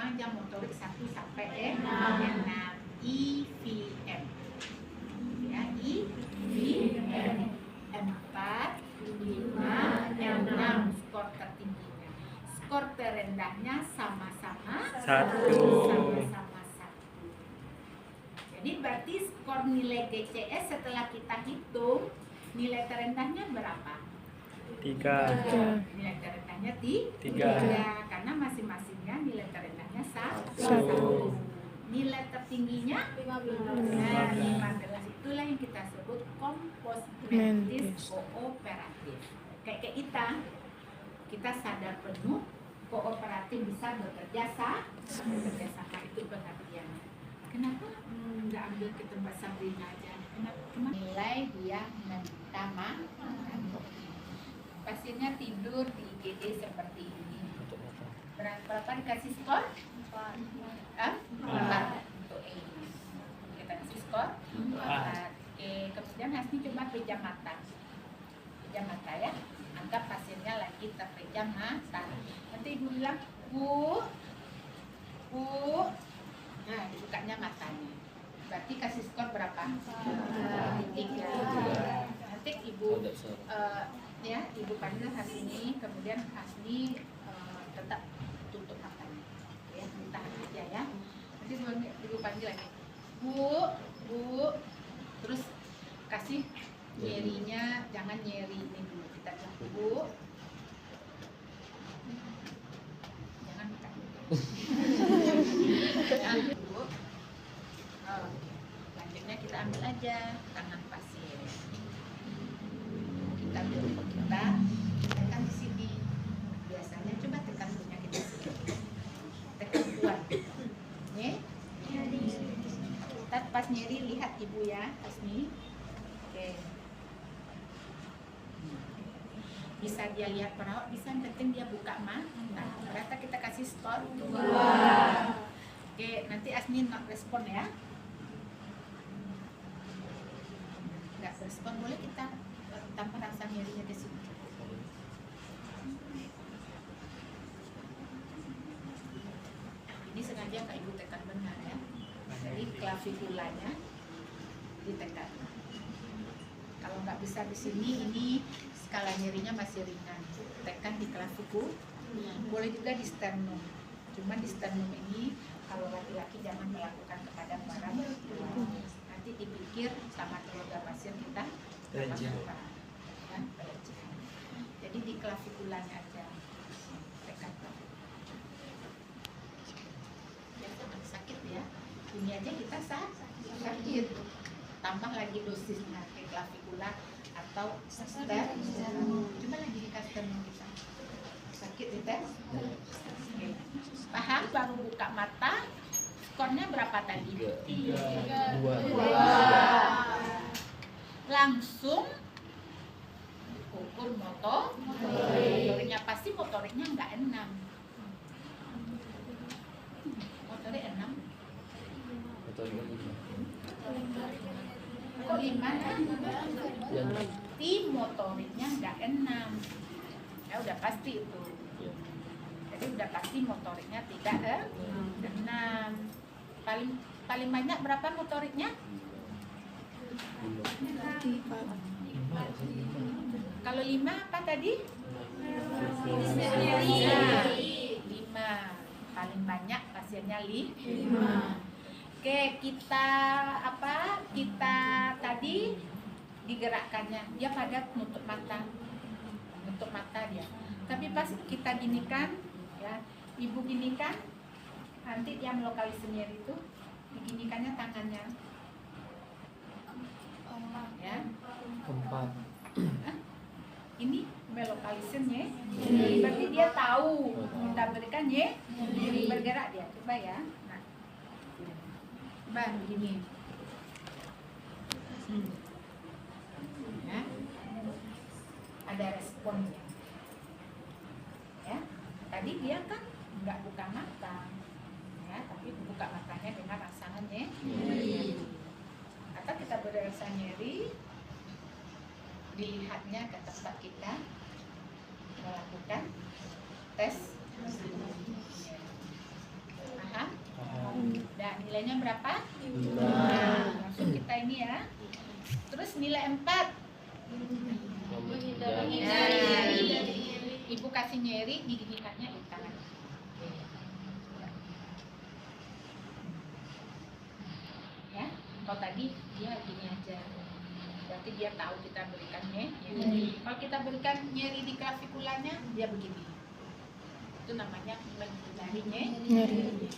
aja motorik 1 sampai 6. IVM. Ya, IVM. 4, 5, 6 skor tertingginya. Skor terendahnya sama-sama 1. Sama-sama 1. Jadi berarti skor nilai GCS setelah kita hitung, nilai terendahnya berapa? 3. Nilai terendahnya 3, karena masing-masingnya nilai terendahnya 1. Nilai tertingginya 15. Itulah yang kita sebut kompos mentis kooperatif. Kayak kita sadar penuh kooperatif bisa bekerja sama, itu pengertiannya. Kenapa nggak ambil ke tempat Sabrina aja? Kenapa? Nilai dia meminta makan. Pasiennya tidur di IGD seperti ini. Berapa dikasih skor? 4 untuk A. Kita kasih skor 4. Oke, kemudian Hasni coba pejam mata. Pejam mata ya. Anggap pasiennya lagi terpejam mata. Nanti ibu bilang, Bu. Nah, dibukanya matanya. Berarti kasih skor berapa? Titik ya. Nanti ibu ibu panggil Hasni, kemudian Hasni tetap tutup matanya. Ya, ditahan aja ya. Nanti ibu panggil lagi. Bu. Terus kasih nyerinya, jangan nyeri ini dulu. Kita bilang, Bu. Jangan buka. Bu. Lanjutnya kita ambil aja tangan pasien. Kita tekan di sini. Biasanya coba tekan punya kita sini. Tekan kuat. Nih. Ntar pas nyeri lihat ibu ya, Hasni. Oke. Bisa dia lihat perawat, bisa yang penting dia buka mata. Ternyata kita kasih skor 2. Oke, nanti Hasni not respon ya. Nggak respon, boleh kita tambah rasa nyerinya di sini. Ini sengaja Kak Ibu tekan benar ya. Jadi klavikulanya ditekan. Kalau nggak bisa di sini, ini skala nyerinya masih ringan. Tekan di klavikul. Boleh juga di sternum. Cuma di sternum ini kalau laki-laki jangan melakukan kepada para perempuan. Nanti dipikir sama keluarga pasien kita apa. Jadi di klavikulanya aja tekan. Ya, sangat sakit ya. Ini aja kita sakit. Tambah lagi dosisnya ke klavikula atau sternum. Coba lagi di sternum kita. Sakit ya, Teh? Oke. Paham? Baru buka mata. Skornya berapa tadi? 3. 2. Langsung ukur motoriknya, pasti motoriknya enggak 6. Motorik 6. Kok 5 kan? Berarti motoriknya enggak 6. Ya udah pasti itu. Jadi udah pasti motoriknya tidak 6. Paling banyak berapa motoriknya? Kalau 5 apa tadi? 5. Paling banyak pasiennya 5. Oke, kita tadi digerakkannya dia pada nutup mata dia. Tapi pas kita ginikan ya, ibu ginikan, nanti yang lokalisir nyeri itu diginikannya tangannya. Ya. 4. Ini melokalisirnya, berarti dia tahu kita berikan nyeri, bergerak dia. Coba ya. Nah, coba begini. Ya. Ada responnya. Ya. Tadi dia kan nggak buka mata, ya, tapi buka matanya dengan rasa nyeri. Atau kita beri rasa nyeri, dilihatnya ke tempat kita melakukan tes. nilainya berapa? 5. Nah, langsung kita ini ya. Terus nilai 4. Ibu kasih nyeri, digigitkannya di tangan. Ya, kalau tadi dia gini aja. Berarti dia tahu kita berikannya nyeri. Kalau kita berikan nyeri di klavikulanya, dia begini. Itu namanya menghindari nyeri.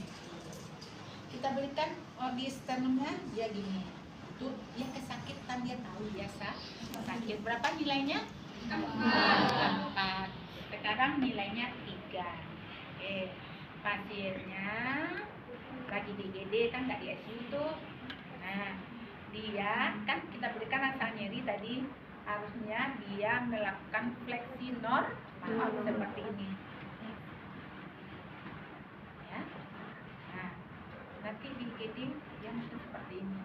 Kita berikan di sternumnya, dia gini. Itu dia kesakitan, dia tahu biasa sakit. Berapa nilainya? 4. Sekarang nilainya 3. Oke, pasiennya lagi di IGD kan, nggak di ICU tuh. Nah, dia kan kita berikan rasa nyeri tadi, harusnya dia melakukan fleksi normal seperti ini. Ya. Nah, nanti di IGD dia mesti seperti ini.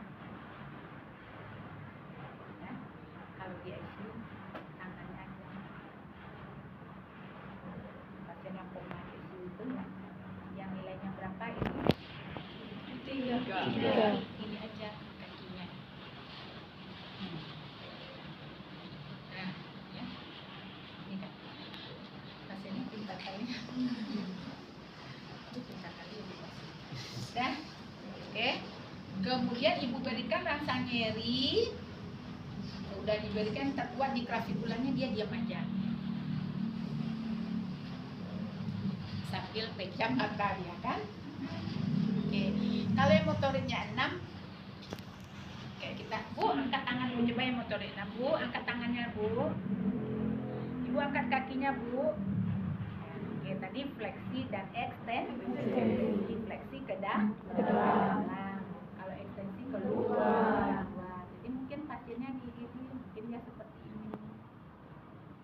Ya. Kalau di ICU tangannya aja. Pasien yang koma ICU itu yang nilainya berapa ini? 3. Ini aja kakinya. Nah, ya. Ini kan. Pasiennya pintar kali. Itu pintar kali ya. Dah. Oke. Kemudian ibu berikan rasa nyeri. Udah diberikan terkuat di klavikulanya, dia diam aja. Sambil pejam mata dia kan. Oke. Kalau yang motoriknya 6, kayak kita, Bu, angkat tangan Bu, coba yang motorik 6, Bu, angkat tangannya Bu. Ibu angkat kakinya Bu. Oke, tadi fleksi dan ekstensi. Fleksi ke dalam. Kalau ekstensi keluar. Jadi mungkin pasiennya di IGD mungkin dia seperti ini.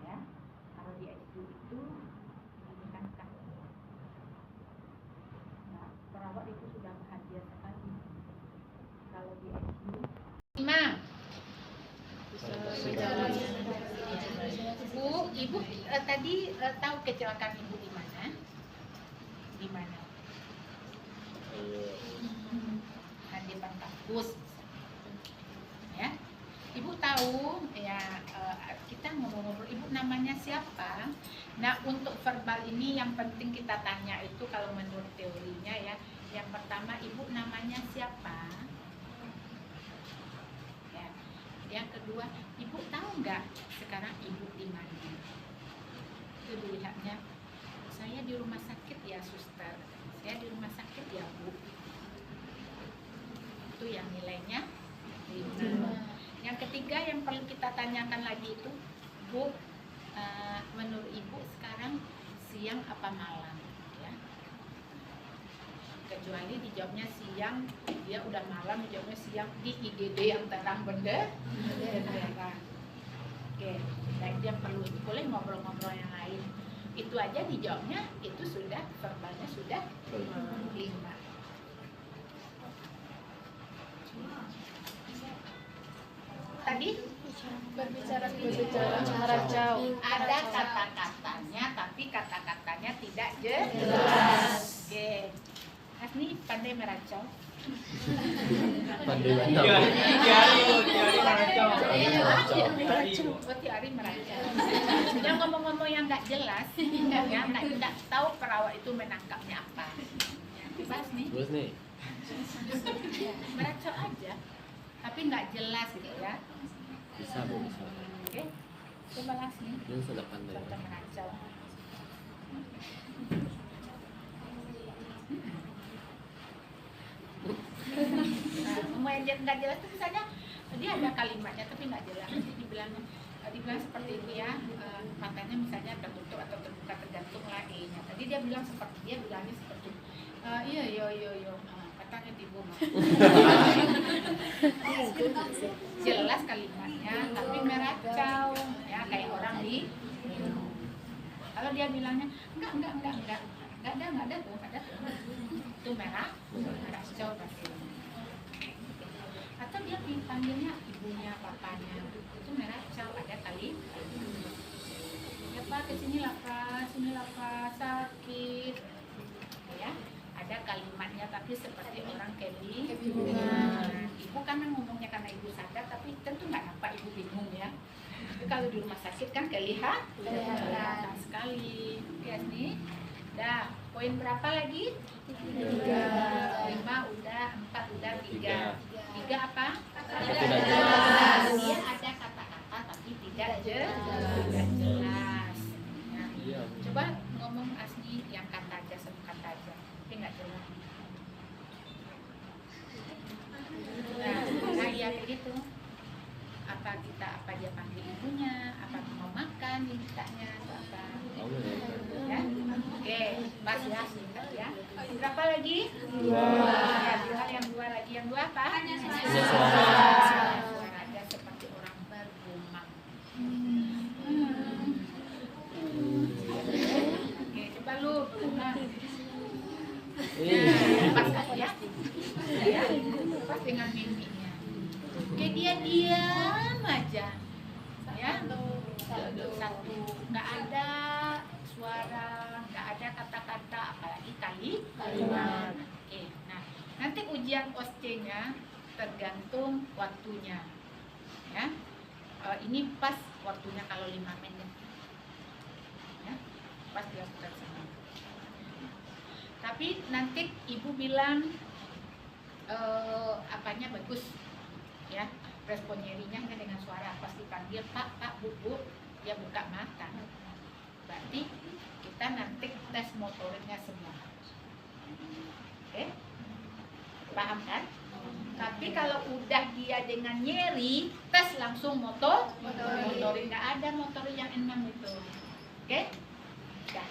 Ya. Kalau di ICU itu ini kan kaki. Nah, perawat itu sudah bahagia sekali. Kalau di ICU 5. Bu, ibu tadi tahu kecelakaan ibu di mana? Di mana? Di depan kampus. Ya, ibu tahu ya, kita ngobrol-ngobrol. Ibu namanya siapa? Nah, untuk verbal ini yang penting kita tanya itu kalau menurut teorinya ya. Yang pertama, ibu namanya siapa? Ya. Yang kedua, ibu tahu nggak sekarang ibu di mana? Itu dilihatnya. Saya di rumah sakit ya, suster. Saya di rumah sakit ya, Bu. Itu yang nilainya 5. Yang ketiga yang perlu kita tanyakan lagi itu, Bu, menurut ibu sekarang siang apa malam? Ya. Kecuali dijawabnya siang, dia udah malam, dijawabnya siang di IGD yang terang benderang. Oke, baik, dia perlu boleh ngobrol-ngobrol yang lain. Itu aja dijawabnya, itu sudah verbalnya sudah 5. Tadi berbicara meracau. Ada kata-katanya, tapi kata-katanya tidak jelas. Oke, Asni pandai meracau. Pandai banget. Tiap hari meracau. Dia ngomong-ngomong yang nggak jelas, ya nggak tahu perawat itu menangkapnya apa. Bebas nih. Terus nih. Meracau aja, tapi nggak jelas gitu ya. Bisa Bu, bisa. Oke, coba Asni. Yang sudah pandai. Contoh meracau. Nah, yang nggak jelas itu misalnya dia ada kalimatnya tapi nggak jelas. Nanti dibilang seperti ini ya, matanya misalnya tertutup atau terbuka tergantung lah E-nya. Tadi dia bilang seperti, dia bilangnya seperti iya yo katanya tibu mah. Jelas kalimatnya tapi meracau ya, kayak orang di. Kalau dia bilangnya enggak ada tuh itu meracau pasti. Atau dia panggilnya ibunya, papanya, itu meracau, ada kali. Ya Pak, kesini lah Pak, sini lah Pak, sakit. Ya, ada kalimatnya tapi berarti seperti orang kebingungan. Ibu karena ngomongnya karena ibu sadar, tapi tentu nggak nampak ibu bingung ya. Tapi kalau di rumah sakit kan kelihatan sekali. Oke nih. Dah, poin berapa lagi? 5 udah, 4 udah, 3. 3 apa? Tidak jelas. Dia ada kata-kata tapi tidak jelas. Nah, Iya. coba ngomong Asni yang kata aja, satu kata aja. Tapi nggak jelas. Nah, iya begitu. Apa dia panggil ibunya, apa mau makan mintanya atau apa? Ya, oke, pas ya, singkat ya. Berapa lagi? 2. Ya, yang 2 lagi. Yang 2 apa? Suaranya seperti orang bergumam. Oke, coba lu. Nah, pas ya. Ya, pas dengan mimpinya. Oke, dia diam aja. Ya, satu, nggak ada suara, nggak ada kata-kata, apalagi kalimat. Oke, nah nanti ujian OSCE-nya tergantung waktunya. Ya, ini pas waktunya kalau 5 menit. Ya, pas dilakukan sama. Tapi nanti ibu bilang apanya bagus, ya. Respon nyerinya hanya dengan suara, pas dipanggil Pak, Bu, dia buka mata. Berarti kita nanti tes motoriknya semua. Oke? Paham kan? Tapi kalau udah dia dengan nyeri, tes langsung motorik. Nggak ada motorik yang 6 itu. Oke? Dah.